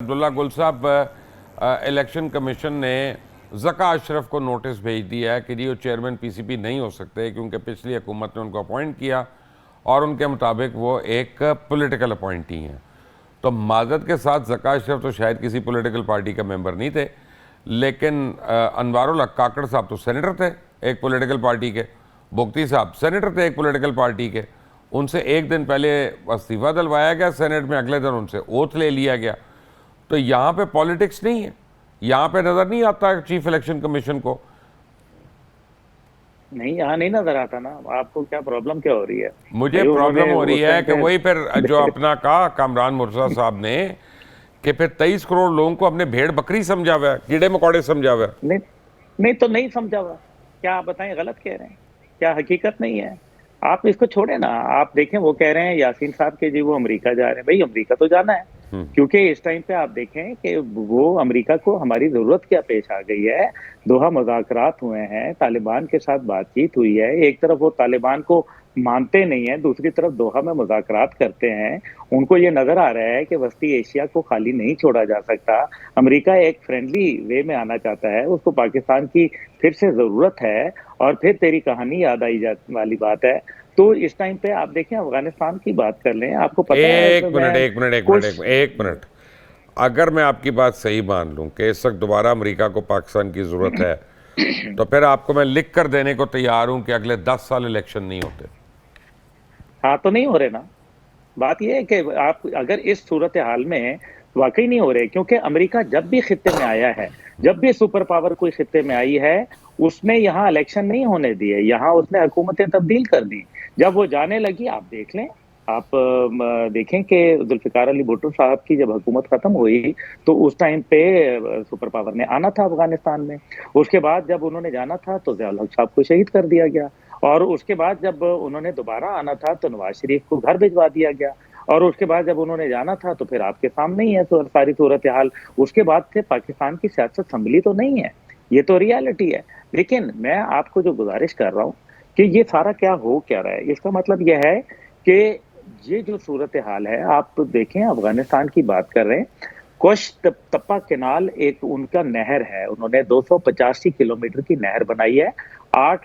अब्दुल्ला गुल साहब, election commission ने ज़का अशरफ को नोटिस भेज दिया है कि जी वो चेयरमैन पीसीबी नहीं हो सकते क्योंकि पिछली हुकूमत ने उनको अपॉइंट किया और उनके मुताबिक वो एक पॉलिटिकल अपॉइंटी हैं। तो माजरत के साथ ज़का अशरफ तो शायद किसी पॉलिटिकल पार्टी का मेंबर नहीं थे, लेकिन अनवारुल हक काकड़ साहब तो सेनेटर थे एक पॉलिटिकल पार्टी के, बुगती साहब सेनेटर थे एक पॉलिटिकल पार्टी के। उनसे एक दिन पहले इस्तीफ़ा दिलवाया गया सेनेट में, अगले दिन उनसे ओथ ले लिया गया। तो यहाँ पे पॉलिटिक्स नहीं है, यहाँ पे नजर नहीं आता चीफ इलेक्शन कमीशन को। नहीं, यहाँ नहीं नजर आता ना। आपको क्या प्रॉब्लम क्या हो रही है? मुझे प्रॉब्लम हो रही है कि वही फिर जो अपना कहा कामरान मुर्तज़ा साहब ने कि फिर 23 करोड़ लोगों को अपने भेड़ बकरी समझा हुआ है, कीड़े मकोड़े समझा हुआ है। नहीं, नहीं तो नहीं समझा हुआ। क्या आप बताएं, गलत कह रहे हैं? क्या हकीकत नहीं है? आप इसको छोड़े ना। आप देखें, वो कह रहे हैं यासीन साहब के जी वो अमेरिका जा रहे हैं। भाई अमेरिका तो जाना है, क्योंकि इस टाइम पे आप देखें कि वो अमेरिका को हमारी जरूरत क्या पेश आ गई है। दोहा मुज़ाकरात हुए हैं, तालिबान के साथ बातचीत हुई है। एक तरफ वो तालिबान को मानते नहीं है, दूसरी तरफ दोहा में मुज़ाकरात करते हैं। उनको ये नजर आ रहा है कि वस्ती एशिया को खाली नहीं छोड़ा जा सकता। अमेरिका एक फ्रेंडली वे में आना चाहता है, उसको पाकिस्तान की फिर से जरूरत है। और फिर तेरी कहानी याद आई जाने वाली बात है। तो इस टाइम पे आप देखें, अफगानिस्तान की बात कर लें, आपको पता है एक मिनट, अगर मैं आपकी बात सही मान लूं कि इस वक्त दोबारा अमेरिका को पाकिस्तान की जरूरत है, तो फिर आपको मैं लिख कर देने को तैयार हूं कि अगले 10 साल इलेक्शन नहीं होते। हाँ, तो नहीं हो रहे ना। बात यह है कि आप अगर इस सूरत हाल में वाकई नहीं हो रहे, क्योंकि अमेरिका जब भी खित्ते में आया है, जब भी सुपर पावर कोई खित्ते में आई है, उसने यहाँ इलेक्शन नहीं होने दिए, यहाँ उसने हुकूमतें तब्दील कर दी। जब वो जाने लगी, आप देख लें, आप देखें कि जुल्फिकार अली भुट्टो साहब की जब हुकूमत खत्म हुई, तो उस टाइम पे सुपर पावर ने आना था अफगानिस्तान में। उसके बाद जब उन्होंने जाना था तो ज़िया उल हक साहब को शहीद कर दिया गया। और उसके बाद जब उन्होंने दोबारा आना था तो नवाज शरीफ को घर भिजवा दिया गया। और उसके बाद जब उन्होंने जाना था तो फिर आपके सामने ही है तो सारी सूरत हाल। उसके बाद से पाकिस्तान की सियासत संभली तो नहीं है, ये तो रियलिटी है। लेकिन मैं आपको जो गुजारिश कर रहा हूँ कि ये सारा क्या हो क्या रहा है, इसका मतलब यह है कि ये जो सूरत हाल है, आप देखें, अफगानिस्तान की बात कर रहे हैं, कुश तप्पा केनाल एक उनका नहर है, उन्होंने 285 किलोमीटर की नहर बनाई है। 8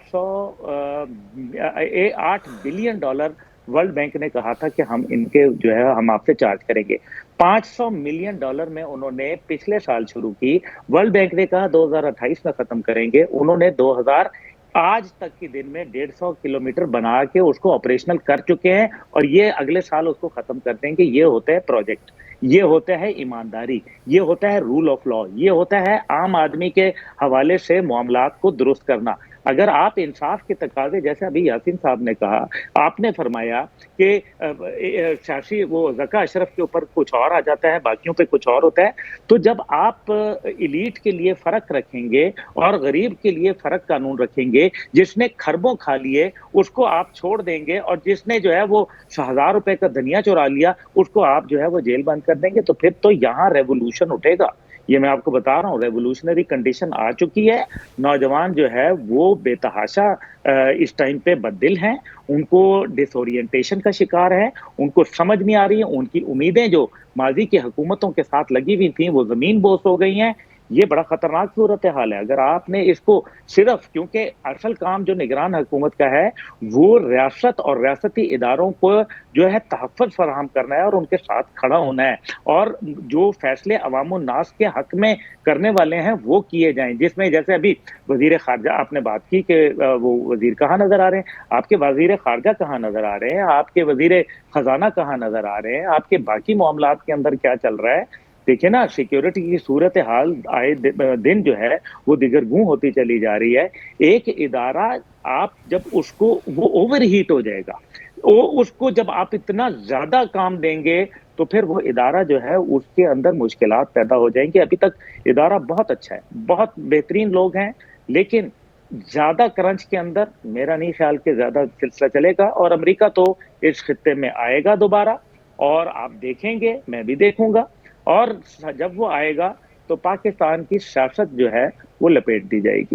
बिलियन डॉलर वर्ल्ड बैंक ने कहा था कि हम इनके जो है हम आपसे चार्ज करेंगे। 500 मिलियन डॉलर में उन्होंने पिछले साल शुरू की। वर्ल्ड बैंक ने कहा 2028 में खत्म करेंगे, उन्होंने 2000 आज तक के दिन में 150 किलोमीटर बना के उसको ऑपरेशनल कर चुके हैं। और ये अगले साल उसको खत्म कर देंगे। ये होता है प्रोजेक्ट, ये होता है ईमानदारी, ये होता है रूल ऑफ लॉ, ये होता है आम आदमी के हवाले से मामलात को दुरुस्त करना। अगर आप इंसाफ के तकाजे, जैसे अभी यासीन साहब ने कहा, आपने फरमाया कि शाशी वो ज़का अशरफ के ऊपर कुछ और आ जाता है, बाकियों पे कुछ और होता है। तो जब आप इलीट के लिए फर्क रखेंगे और गरीब के लिए फर्क कानून रखेंगे, जिसने खरबों खा लिए उसको आप छोड़ देंगे, और जिसने जो है वो 1000 रुपए का धनिया चुरा लिया उसको आप जो है वो जेल बंद कर देंगे, तो फिर तो यहाँ रेवोल्यूशन उठेगा। ये मैं आपको बता रहा हूँ, रेवोल्यूशनरी कंडीशन आ चुकी है। नौजवान जो है वो बेतहाशा इस टाइम पे बददिल हैं, उनको डिसोरिएंटेशन का शिकार है, उनको समझ नहीं आ रही है। उनकी उम्मीदें जो माजी की हुकूमतों के साथ लगी हुई थी वो जमीन बोस हो गई हैं। ये बड़ा खतरनाक सूरत हाल है। अगर आपने इसको सिर्फ, क्योंकि असल काम जो निगरान हुकूमत का है वो रियासत और रियासती इदारों को जो है तहफ़्फ़ुज़ फराहम करना है और उनके साथ खड़ा होना है, और जो फैसले अवाम नास के हक में करने वाले हैं वो किए जाएं। जिसमें जैसे अभी वजीर खारजा आपने बात की कि वो वजीर कहाँ नजर आ रहे हैं, आपके वजीर खारजा कहाँ नजर आ रहे हैं, आपके वजीर खजाना कहाँ नजर आ रहे हैं, आपके बाकी मामलात के अंदर क्या चल रहा है। देखिए ना, सिक्योरिटी की सूरत हाल आए दिन जो है वो दिगरगूं होती चली जा रही है। एक इदारा, आप जब उसको, वो ओवर हीट हो जाएगा, वो उसको जब आप इतना ज्यादा काम देंगे तो फिर वो इदारा जो है उसके अंदर मुश्किलात पैदा हो जाएंगी। अभी तक इदारा बहुत अच्छा है, बहुत बेहतरीन लोग हैं, लेकिन ज्यादा क्रंच के अंदर मेरा नहीं ख्याल कि ज्यादा सिलसिला चलेगा। और अमेरिका तो इस खित्ते में आएगा दोबारा, और आप देखेंगे, मैं भी देखूंगा, और जब वो आएगा तो पाकिस्तान की सियासत जो है वो लपेट दी जाएगी।